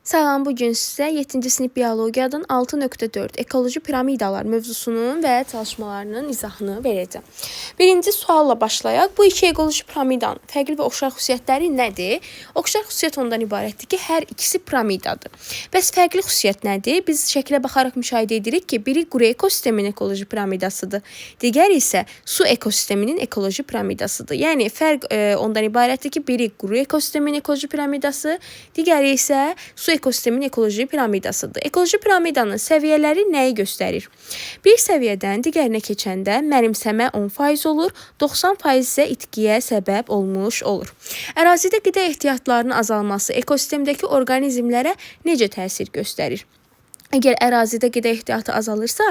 Salam, bugün sizə 7-ci sinif biologiyadan 6.4 ekoloji piramidalar mövzusunun və çalışmalarının izahını verəcəm. Birinci sualla başlayaq. Bu iki ekoloji piramidanın fərqli və oxşar xüsusiyyətləri nədir? Oxşar xüsusiyyət ondan ibarətdir ki, hər ikisi piramidadır. Bəs fərqli xüsusiyyət nədir? Biz şəklə baxaraq müşahidə edirik ki, biri quru ekosistemin ekoloji piramidasıdır, digəri isə su ekosisteminin ekoloji piramidasıdır. Yəni fərq ondan ibarətdir ki, biri quru ekosistemin ekoloji piramidası, digəri isə su ekosistemin ekoloji piramidasıdır. Ekoloji piramidanın səviyyələri nəyi göstərir? Bir səviyyədən digərinə keçəndə mənimsəmə 10% olur, 90% isə itkiyə səbəb olmuş olur. Ərazidə qida ehtiyatlarının azalması ekosistemdəki orqanizmlərə necə təsir göstərir? Əgər ərazidə qida ehtiyatı azalırsa,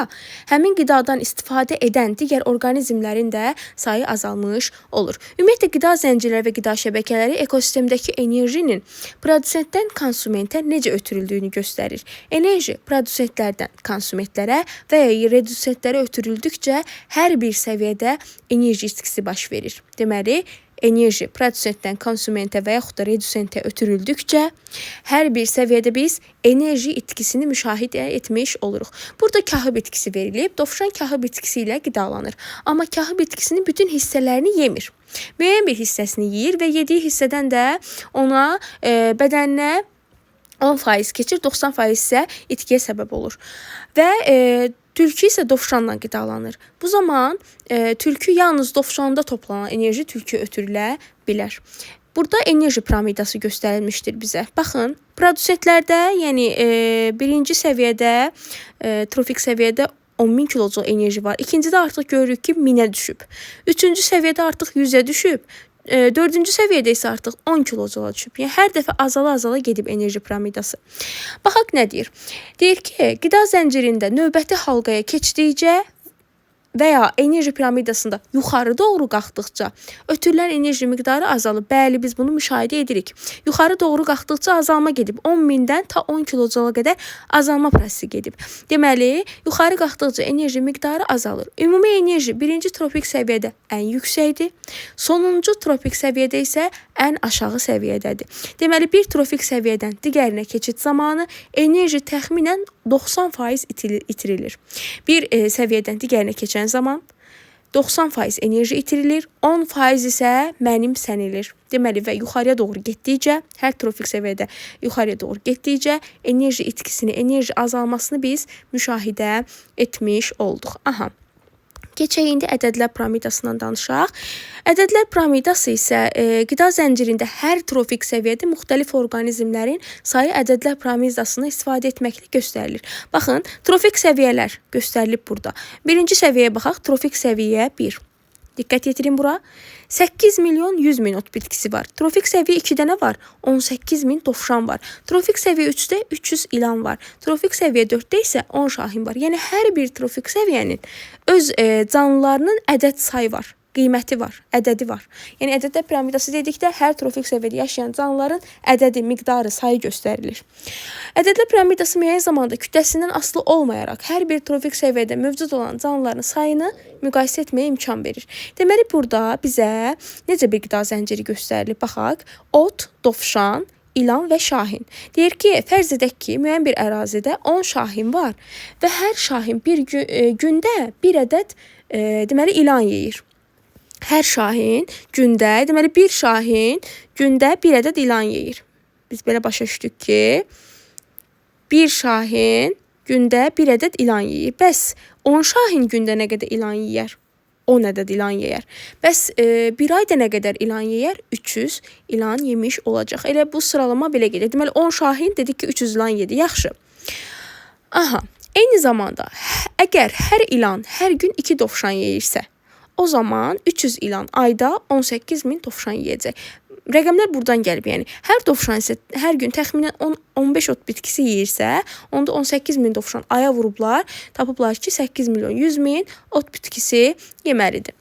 həmin qidadan istifadə edən digər orqanizmlərin də sayı azalmış olur. Ümumiyyətlə, qida zəncirləri və qida şəbəkələri ekosistemdəki enerjinin produsentdən konsumentə necə ötürüldüyünü göstərir. Enerji produsentlərdən konsumentlərə və ya redusentlərə ötürüldükcə hər bir səviyyədə enerji itkisi baş verir. Deməli, enerji produsentdən konsumentə və yaxud da redusentə ötürüldükcə hər bir səviyyədə biz enerji itkisini müşahidə etmiş oluruq. Burada kahı bitkisi verilib, dovşan kahı bitkisi ilə qidalanır. Amma kahı bitkisinin bütün hissələrini yemir. Müəyyən bir hissəsini yeyir və yediyi hissədən də ona bədəninə 10% keçir, 90% isə itkiyə səbəb olur. Və tülkü isə dovşanla qidalanır. Bu zaman tülkü yalnız dovşanda toplanan enerji tülküyə ötürülə bilər. Burada enerji piramidası göstərilmişdir bizə. Baxın, produsentlərdə, yəni birinci səviyyədə, trofik səviyyədə 10.000 kilojoule enerji var. İkincidə artıq görürük ki, 1000-ə düşüb. Üçüncü səviyyədə artıq 100-ə düşüb. Dördüncü səviyyədə isə artıq 10 kilojoule düşüb. Yəni, hər dəfə azala-azala gedib enerji piramidası. Baxaq nə deyir? Deyir ki, qida zəncirində növbəti halqaya keçdikcə və ya enerji piramidasında yuxarı doğru qalxdıqca ötürülən enerji miqdarı azalır. Bəli, biz bunu müşahidə edirik. Yuxarı doğru qalxdıqca azalma gedib. 10.000-dən ta 10 kilojoule qədər azalma prosesi gedib. Deməli, yuxarı qalxdıqca enerji miqdarı azalır. Ümumi enerji birinci tropik səviyyədə ən yüksəkdir. Sonuncu tropik səviyyədə isə ən aşağı səviyyədədir. Deməli, bir tropik səviyyədən digərinə keçid zamanı enerji təxminən 90% itirilir. Bir səviyyədən digərinə keçən zaman 90% enerji itirilir, 10% isə mənimsənilir. Deməli, və yuxarıya doğru getdikcə, hər tropik səviyyədə yuxarıya doğru getdikcə enerji itkisini, enerji azalmasını biz müşahidə etmiş olduq. Aha. Keçək indi ədədlər piramidasından danışaq. Ədədlər piramidası isə qida zəncirində hər trofik səviyyədə müxtəlif orqanizmlərin sayı ədədlər piramidasını istifadə etməklə göstərilir. Baxın, trofik səviyyələr göstərilib burada. Birinci səviyyəyə baxaq, trofik səviyyə 1. Diqqət yetirin bura. 8 milyon 100 min ot bitkisi var. Trofik səviyyə 2-də nə var? 18 min dovşan var. Trofik səviyyə 3-də 300 ilan var. Trofik səviyyə 4-də isə 10 şahin var. Yəni, hər bir trofik səviyyənin öz canlılarının ədəd sayı var. Qiyməti var, ədədi var. Yəni, ədədlər piramidası dedikdə hər trofik səviyyədə yaşayan canlıların ədədi, miqdarı, sayı göstərilir. Ədədlər piramidası müəyyən zamanda kütləsindən asılı olmayaraq hər bir trofik səviyyədə mövcud olan canlıların sayını müqayisə etməyə imkan verir. Deməli, burada bizə necə bir qida zənciri göstərilir? Baxaq, ot, dovşan, ilan və şahin. Deyir ki, fərz edək ki, müəyyən bir ərazidə 10 şahin var və hər şahin bir gündə bir ədəd deməli, ilan yeyir. Hər şahin gündə, deməli, bir şahin gündə bir ədəd ilan yeyir. Biz belə başa düşdük ki, bir şahin gündə bir ədəd ilan yeyir. Bəs 10 şahin gündə nə qədər ilan yeyər? 10 ədəd ilan yeyər. Bəs bir ayda nə qədər ilan yeyər? 300 ilan yemiş olacaq. Elə bu sıralama belə gedir. Deməli, 10 şahin dedik ki, 300 ilan yedi. Yaxşı. Aha, eyni zamanda, əgər hər ilan hər gün 2 dovşan yeyirsə, o zaman 300 ilan ayda 18 min dovşan yeyəcək. Rəqəmlər buradan gəlib, yəni. Hər dovşan isə hər gün təxminən 10-15 ot bitkisi yeyirsə, onda 18 min dovşan aya vurublar, tapıblar ki, 8 milyon 100 min ot bitkisi yeməlidir.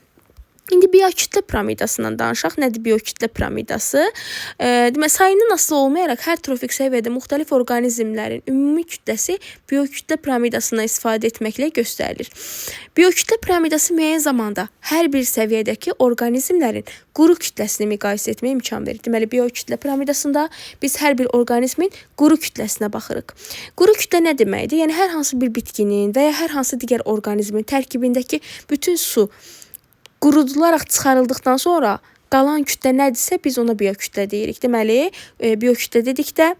İndi biokütlə piramidasından danışaq. Nədir biokütlə piramidası? Demək, sayından asılı olmayaraq hər trofik səviyyədə müxtəlif orqanizmlərin ümumi kütləsi biokütlə piramidasından istifadə etməklə göstərilir. Biokütlə piramidası müəyyən zamanda hər bir səviyyədəki orqanizmlərin quru kütləsini müqayisə etməyə imkan verir. Deməli, biokütlə piramidasında biz hər bir orqanizmin quru kütləsinə baxırıq. Quru kütlə nə deməkdir? Yəni, hər hansı bir bitkinin və ya hər hansı digər orqanizmin tərkibindəki bütün su qurudularaq çıxarıldıqdan sonra qalan kütlə nədirsə biz ona biokütlə deyirik. Deməli, biokütlə dedikdə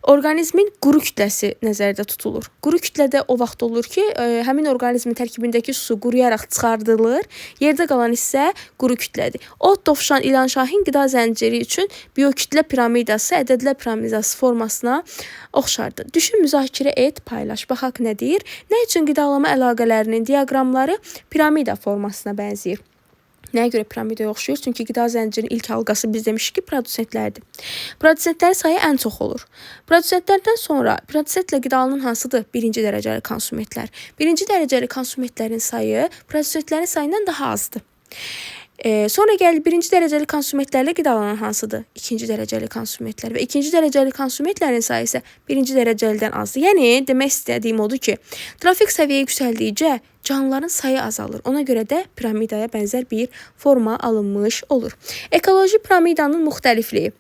orqanizmin quru kütləsi nəzərdə tutulur. Quru kütlədə o vaxt olur ki, həmin orqanizmin tərkibindəki su quruyaraq çıxardılır, yerdə qalan hissə quru kütlədir. Ot, dovşan, ilan, şahin qida zənciri üçün biokütlə piramidası ədədlər piramidası formasına oxşardır. Düşün, müzakirə et, paylaş. Baxaq nə deyir? Nə üçün qidalama əlaqələrinin diaqramları piramida formasına bənzəyir? Nəyə görə piramidaya oxşuyur? Çünki qida zəncirinin ilk halqası biz demişik ki, produsentlərdir. Produsentlərin sayı ən çox olur. Produsentlərdən sonra produsentlə qidalanan hansıdır? Birinci dərəcəli konsumentlər. Birinci dərəcəli konsumentlərin sayı produsentlərin sayından daha azdır. Sonra gəlir birinci dərəcəli konsumentlərlə qidalanan hansıdır? İkinci dərəcəli konsumentlər və ikinci dərəcəli konsumentlərin sayı isə birinci dərəcəlidən azdır. Yəni, demək istədiyim odur ki, trafik səviyyə yüksəldikcə canlıların sayı azalır. Ona görə də piramidaya bənzər bir forma alınmış olur. Ekoloji piramidanın müxtəlifliyi.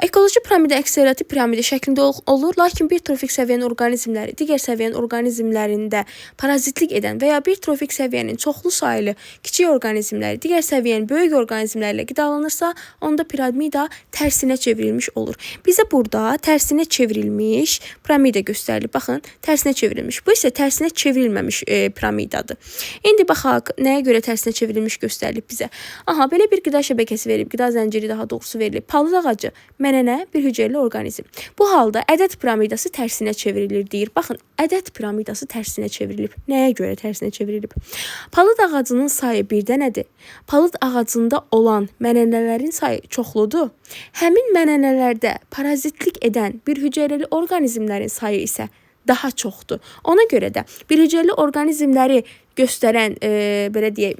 Ekoloji piramida əksəriyyəti piramida şəklində olur, lakin bir trofik səviyyənin orqanizmləri digər səviyyənin orqanizmlərində parazitlik edən və ya bir trofik səviyyənin çoxlu saylı kiçik orqanizmləri digər səviyyənin böyük orqanizmlərlə qidalanırsa, onda piramida tərsinə çevrilmiş olur. Bizə burada tərsinə çevrilmiş piramida göstərilir. Baxın, tərsinə çevrilmiş. Bu isə tərsinə çevrilməmiş piramidadır. İndi baxaq, nəyə görə tərsinə çevrilmiş göstərilib bizə? Belə bir qida şəbəkəsi verilib, qida zənciri daha doğrusu verilib. Palıd ağacı mənənə bir hüceyrəli orqanizm. Bu halda ədəd piramidası tərsinə çevrilir deyir. Baxın, ədəd piramidası tərsinə çevrilib. Nəyə görə tərsinə çevrilib? Palıd ağacının sayı bir dənədir. Palıd ağacında olan mənənələrin sayı çoxludur. Həmin mənənələrdə parazitlik edən bir hüceyrəli orqanizmlərin sayı isə daha çoxdur. Ona görə də bir hüceyrəli orqanizmləri göstərən, belə deyək,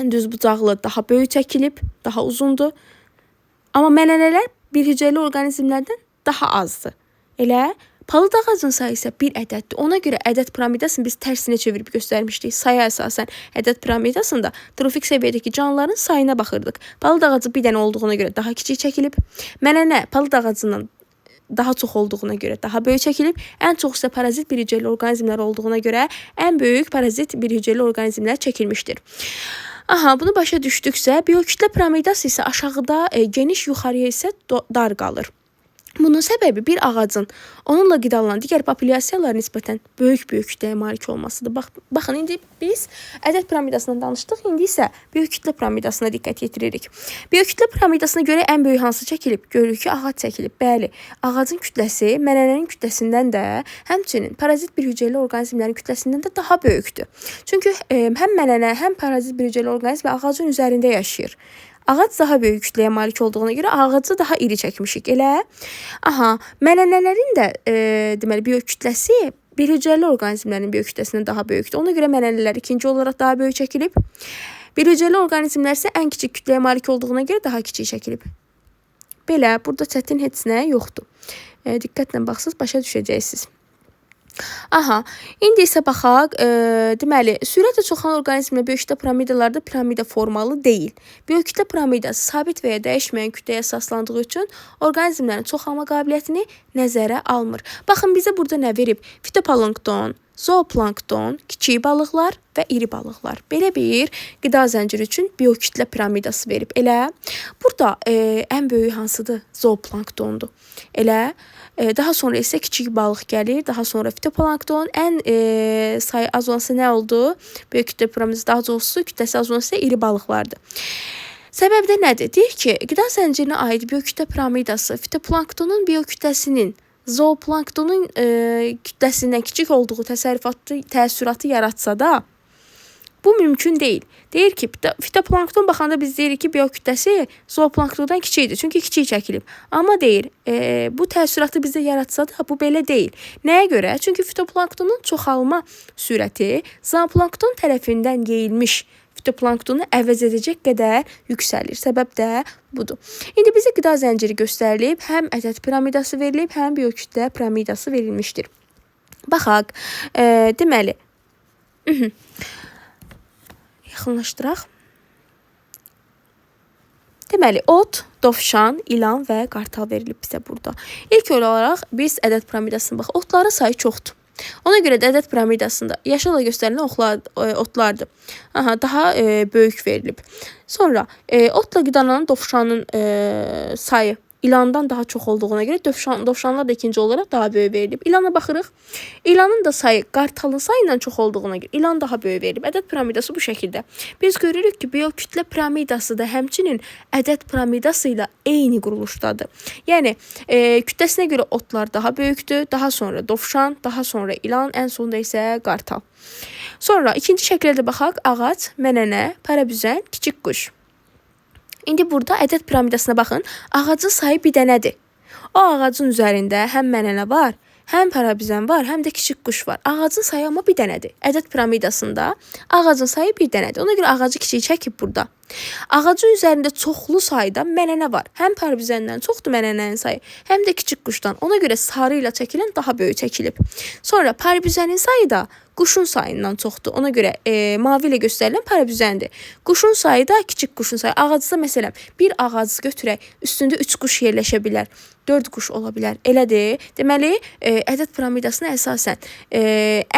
düz bucaqlı daha böyük çəkilib, daha uzundur. Amma mənənələr bir hüceyrəli orqanizmlərdən daha azdır. Elə palıd ağacının sayı isə bir ədəddir. Ona görə ədəd piramidasını biz tərsinə çevirib göstərmişdik. Sayı əsasən ədəd piramidasında trofik səviyyədəki canlıların sayına baxırdıq. Palıd ağacı bir dənə olduğuna görə daha kiçik çəkilib. Mənənə palıd ağacından daha çox olduğuna görə daha böyük çəkilib. Ən çox isə parazit bir hüceyrəli orqanizmlər olduğuna görə ən böyük parazit bir hüceyrəli orqanizmlər çəkilmişdir. Bunu başa düşdüksə, biokütlə piramidası isə aşağıda geniş, yuxarıya isə dar qalır. Bunun səbəbi bir ağacın onunla qidalanan digər populyasiyalara nisbətən böyük kütləyə malik olmasıdır. Baxın, indi biz ədəd piramidasından danışdıq, indi isə biokütlə piramidasına diqqət yetiririk. Biokütlə piramidasına görə ən böyük hansı çəkilib? Görürük ki, ağac çəkilib. Bəli, ağacın kütləsi mənənənin kütləsindən də, həmçinin parazit bir hüceyrəli orqanizmlərin kütləsindən də daha böyükdür. Çünki həm mənənə, həm parazit bir hüceyrəli orqanizm ağacın üzərində yaşayır. Ağac daha böyük kütləyə malik olduğuna görə ağacı daha iri çəkmişik. Elə? Mənənələrin də deməli biokütləsi bir hüceyrəli orqanizmlərin biokütləsindən daha böyükdür. Ona görə mənənələr ikinci olaraq daha böyük çəkilib. Bir hüceyrəli orqanizmlər isə ən kiçik kütləyə malik olduğuna görə daha kiçik çəkilib. Belə, burada çətin heç nə yoxdur. Diqqətlə baxsınız, başa düşəcəksiniz. İndi isə baxaq, deməli, sürətlə çoxalan orqanizmlə biokütlə piramidalarda piramida formalı deyil. Biokütlə piramidası sabit və ya dəyişməyən kütləyə əsaslandığı üçün orqanizmlərin çoxalma qabiliyyətini nəzərə almır. Baxın, bizə burada nə verib? Fitoplankton, zooplankton, kiçik balıqlar və iri balıqlar. Belə bir qida zənciri üçün biokütlə piramidası verib. Elə? Burada ən böyük hansıdır? Zooplanktondur. Elə? Daha sonra isə kiçik balıq gəlir, daha sonra fitoplankton, ən sayı az olansa nə oldu? Böyük kütlə piramidası daha doğrusu kütləsi az olansa iri balıqlardır. Səbəb də nədir? Deyir ki, qida zəncirinə aid biokütlə piramidası fitoplanktonun biokütləsinin zooplanktonun kütləsindən kiçik olduğu təəssüratı yaratsa da, bu mümkün deyil. Deyir ki, fitoplankton baxanda biz deyirik ki, biokütləsi zooplanktondan kiçikdir. Çünki kiçik çəkilib. Amma deyir, bu təəssüratı bizdə yaratsa da, bu belə deyil. Nəyə görə? Çünki fitoplanktonun çoxalma sürəti zooplankton tərəfindən yeyilmiş fitoplanktonu əvəz edəcək qədər yüksəlir. Səbəb də budur. İndi bizə qida zənciri göstərilib, həm ədəd piramidası verilib, həm biokütlə piramidası verilmişdir. Baxaq, deməli, yaxınlaşdıraq. Deməli, ot, dovşan, ilan və qartal verilib bizə burada. İlk olaraq biz ədəd piramidasına baxaq. Otların sayı çoxdur. Ona görə də ədəd piramidasında yaşılla göstərilən otlardır. Daha böyük verilib. Sonra otla qidalanan dovşanın sayı İlandan daha çox olduğuna görə dovşanlar da ikinci olaraq daha böyük verilib. İlana baxırıq. İlanın da sayı qartalın sayından çox olduğuna görə ilan daha böyük verilib. Ədəd piramidası bu şəkildə. Biz görürük ki, biokütlə piramidası da həmçinin ədəd piramidası ilə eyni quruluşdadır. Yəni, kütləsinə görə otlar daha böyükdür, daha sonra dovşan, daha sonra ilan, ən sonunda isə qartal. Sonra ikinci şəkildə baxaq, ağac, mənənə, parabüzən, kiçik quş. İndi burada ədəd piramidasına baxın. Ağacın sayı bir dənədir. O ağacın üzərində həm mənənə var, həm parabüzən var, həm də kiçik quş var. Ağacın sayı amma bir dənədir. Ədəd piramidasında ağacın sayı bir dənədir. Ona görə ağacı kiçik çəkib burada. Ağacın üzərində çoxlu sayda mənənə var. Həm parabüzəndən çoxdur mənənənin sayı, həm də kiçik quşdan. Ona görə sarı ilə çəkilən daha böyük çəkilib. Sonra parabüzənin sayı da quşun sayından çoxdur. Ona görə mavi ilə göstərilən parabüzəndir. Quşun sayı da kiçik quşun sayı. Ağacda məsələn bir ağacı götürək, üstündə 3 quş yerləşə bilər. 4 quş ola bilər. Elədir. Deməli, ədəd piramidasına əsasən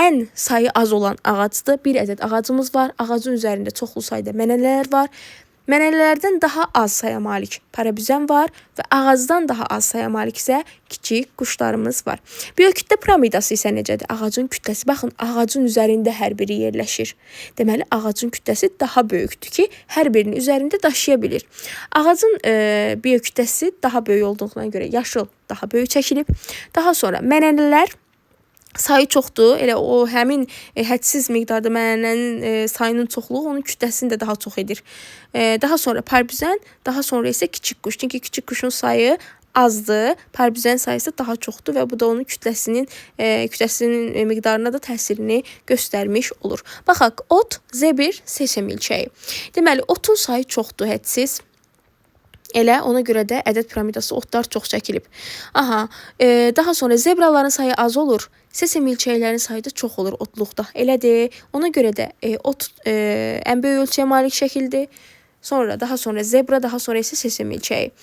ən sayı az olan ağacdır. Bir ədəd ağacımız var. Ağacın üzərində çoxlu sayda mənələr var. Mənələrdən daha az saya malik parabüzən var və ağacdan daha az saya malik isə kiçik quşlarımız var. Biokütlə piramidası isə necədir? Ağacın kütləsi, baxın, ağacın üzərində hər biri yerləşir. Deməli, ağacın kütləsi daha böyükdür ki, hər birini üzərində daşıya bilir. Ağacın biokütləsi daha böyük olduğuna görə yaşıl daha böyük çəkilib. Daha sonra mənənələr sayı çoxdur. Elə o həmin hədsiz miqdarda mənənənin sayının çoxluğu onun kütləsini də daha çox edir. Daha sonra parabüzən, daha sonra isə kiçik quş. Çünki kiçik quşun sayı azdır, parabüzən sayısı daha çoxdur və bu da onun kütləsinin miqdarına da təsirini göstərmiş olur. Baxaq, ot, zebr, sese milçəyi. Deməli, otun sayı çoxdur, hədsiz. Elə ona görə də ədəd piramidası otlar çox çəkilib. Daha sonra zebraların sayı az olur. Sese milçəklərin sayı da çox olur otluqda. Elədir. Ona görə də ot ən böyük ölçüyə malik şəkildir. Daha sonra zebra, daha sonra isə sese milçəyi.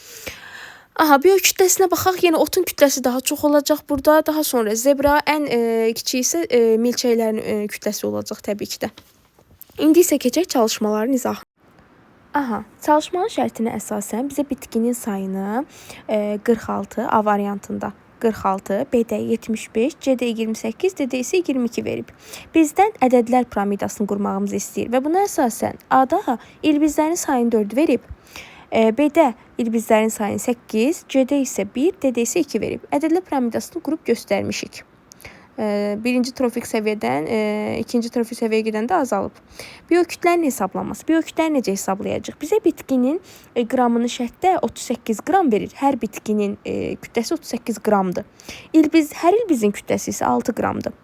Biokütləsinə baxaq. Yenə otun kütləsi daha çox olacaq burada. Daha sonra zebra, ən kiçik isə milçəklərin kütləsi olacaq təbii ki də. İndi isə keçək çalışmaların izahına. Çalışmanın şərtinə əsasən bizə bitkinin sayını 46 A variantında 46, B-də 75, C-də 28, D-də isə 22 verib. Bizdən ədədlər piramidasını qurmağımızı istəyir və buna əsasən A-da ilbizlərin sayını 4 verib. B-də ilbizlərin sayını 8, C-də isə 1, D-də isə 2 verib. Ədədlər piramidasını qurub göstərmişik. Birinci trofik səviyyədən ikinci trofik səviyyəyə gedəndə azalıb. Biokütlərin hesablanması. Biokütləri necə hesablayacaq? Bizə bitkinin qramını şərtdə 38 qram verir. Hər bitkinin kütləsi 38 qramdır. Hər ilbizin kütləsi isə 6 qramdır.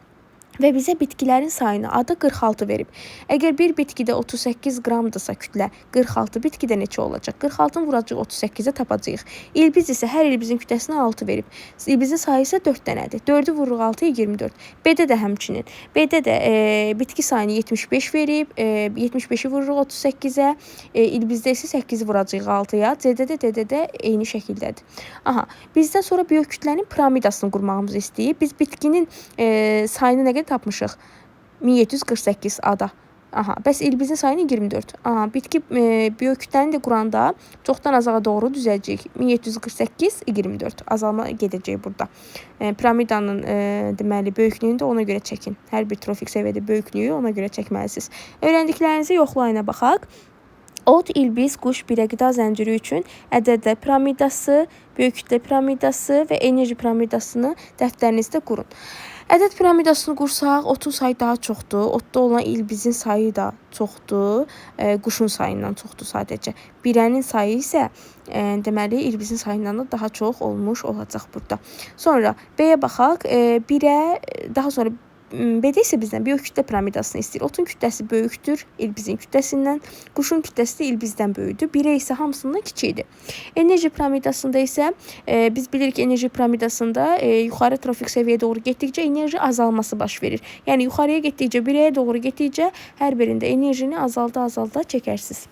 Və bizə bitkilərin sayını A-da 46 verib. Əgər bir bitkidə 38 qramdırsa kütlə, 46 bitkidə neçə olacaq? 46-ın vuracaq 38-ə tapacağıq. İlbiz isə hər ilbizin kütləsini 6 verib. İlbizin sayı isə 4 dənədir. 4-ü vururuq 6-ya 24. B-də də həmçinin. B-də də bitki sayını 75 verib. 75-i vururuq 38-ə. İlbizdə isə 8-i vuracağıq 6-ya. C-də də, D-də də eyni şəkildədir. Bizdən sonra biokütlənin piramidasını qurmağımızı istəyib. Biz bitkinin sayını nə qədər tapmışıq? 1748 A-da. Bəs ilbizin sayını 24. Bitki biokütləni də quranda çoxdan azağa doğru düzələcək. 1748, 24. Azalma gedəcək burada. Piramidanın deməli böyüklüyünü də ona görə çəkin. Hər bir trofik səviyyədə böyüklüyü ona görə çəkməlisiniz. Öyrəndiklərinizi yoxlayına baxaq. Ot, ilbiz, quş, birə qida zənciri üçün ədədlər piramidası, biokütlə piramidası və enerji piramidasını dəftərinizdə qurun. Ədəd piramidasını qursaq, otun sayı daha çoxdur. Otda olan ilbizin sayı da çoxdur. Quşun sayından çoxdur sadəcə. Birənin sayı isə deməli ilbizin sayından da daha çox olmuş olacaq burada. Sonra B-yə baxaq. Birə, daha sonra B-də isə bizdən biyokütlə piramidasını istəyir. Otun kütləsi böyükdür ilbizin kütləsindən, quşun kütləsi də ilbizdən böyükdür. 1-ə isə hamısından kiçikdir. Enerji piramidasında isə biz bilirik ki, enerji piramidasında yuxarı trofik səviyyəyə doğru getdikcə enerji azalması baş verir. Yəni yuxarıya getdikcə, 1-ə doğru getdikcə hər birində enerjini azalda çəkərsiniz.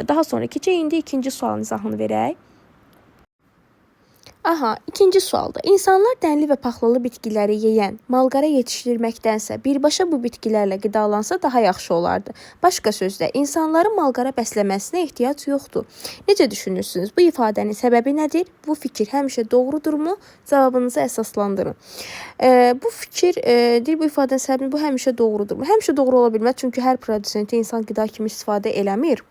Daha sonra keçək indi ikinci sualın izahını verək. İkinci sualda. İnsanlar dənli və paxlalı bitkiləri yeyən, malqara yetişdirməkdənsə birbaşa bu bitkilərlə qidalansa daha yaxşı olardı. Başqa sözlə, insanların malqara bəsləməsinə ehtiyac yoxdur. Necə düşünürsünüz? Bu ifadənin səbəbi nədir? Bu fikir həmişə doğrudurmu? Cavabınızı əsaslandırın. Bu fikir, bu ifadənin səbəbi bu həmişə doğrudurmu? Həmişə doğru ola bilməz, çünki hər prodüsenti insan qida kimi istifadə eləmir.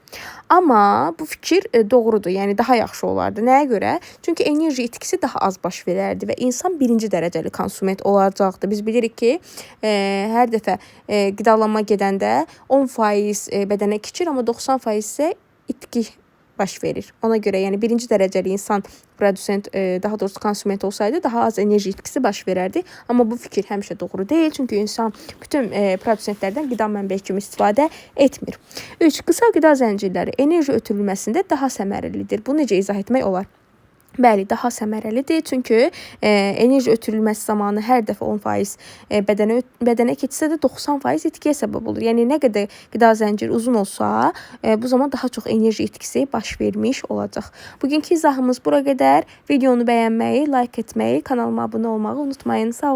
Amma bu fikir doğrudur, yəni daha yaxşı olardı. Nəyə görə? Çünki enerji itkisi daha az baş verərdi və insan birinci dərəcəli konsument olacaqdı. Biz bilirik ki, hər dəfə qidalanma gedəndə 10% bədənə keçir, amma 90% isə itki baş verir. Ona görə yəni birinci dərəcəli insan prodüsent, daha doğrusu konsument olsaydı daha az enerji itkisi baş verərdi. Amma bu fikir həmişə doğru deyil, çünki insan bütün prodüsentlərdən qida mənbəyi kimi istifadə etmir. 3. Qısa qida zəncirləri enerji ötürülməsində daha səmərəlidir. Bunu necə izah etmək olar? Bəli, daha səmərəlidir, çünki enerji ötürülməsi zamanı hər dəfə 10% bədənə keçsə də 90% itkiyə səbəb olur. Yəni nə qədər qida zənciri uzun olsa, bu zaman daha çox enerji itkisi baş vermiş olacaq. Bugünkü izahımız bura qədər. Videonu bəyənməyi, like etməyi, kanalıma abunə olmağı unutmayın. Sağ olun.